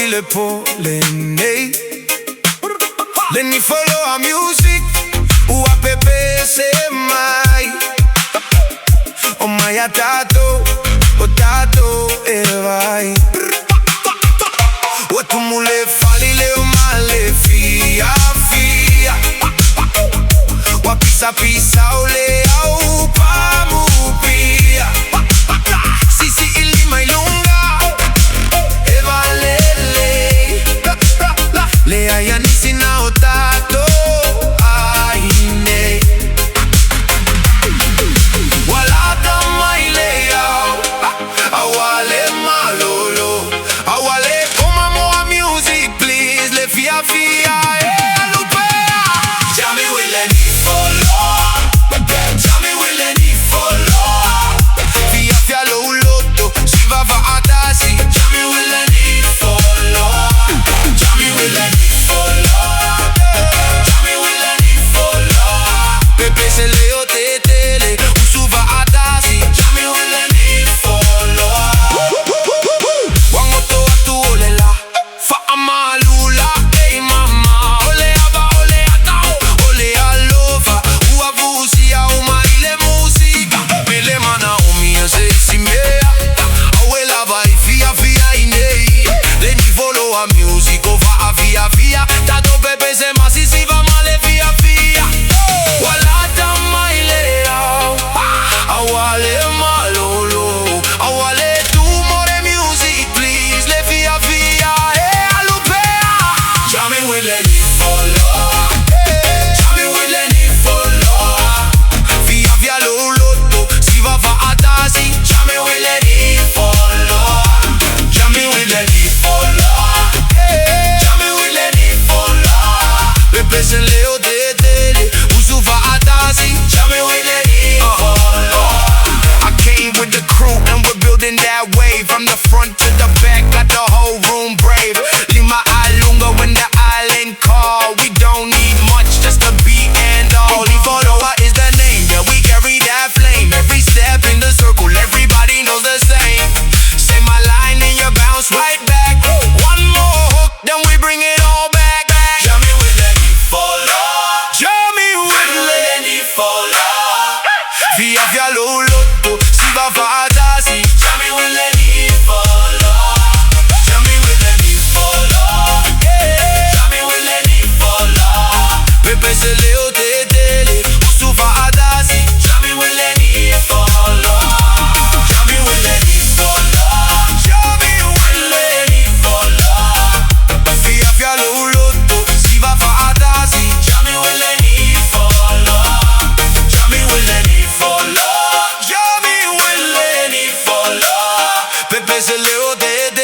le polene. Leni follow a music ou a pepe se mai. O mai a tato e vai. O tu mule fali le o male fia fia. O a pisa pisa o le au pa mu pia. Sisi ili mai lunga e vale le aya nisi na o tato ai ne. Walata mai le au awale malolo awale come more music please le fia fia lupea. Jami wile ni follow, jami wile ni follow. Fia fia lo lotto si va a tasi. Jami wile ni follow, jami wile ni follow, jami wile ni follow. Pepe se leo tetele usu va a tasi. Jami wile ni follow. Wango to atu ole la fa amalula ei mama ole aba ole atao ole alova uavusi au maile musica mele mana umia se simea awela vai fia fia inei leni follow a music va a via via tato pepe se masi si va male via via walata maile au awale malolo awale tu more music please le via via alupea. Jami wile ni follow, jami wile ni follow. Via via lo lotto si va a tasi. Jami wile ni follow, jami wile ni follow, jami wile ni follow. Pepe se leo tetele usu va a tasi. Jami wile ni follow. I came with the crew and we're building that wave. From the front to the back, got the whole room brave. Lima Alunga when the island call. We don't need much, just the beat and all. Ifoloa is the name, yeah, we carry that flame. Every step in the circle, everybody knows the same. Say my line and you bounce right back. One more hook, then we bring it all back. Jami wile ni follow, jami wile ni follow. Via via lo lotto si va a tasi. Jami wile ni follow, jami wile ni follow, jami wile ni follow. Pepe se leo tetele usu va a tasi. Jami wile ni follow, jami wile ni follow, jami wile ni follow. Via via lo lotto si va a tasi. Jami wile ni follow, jami wile ni follow, jami wile ni follow. Pepe se leo tetele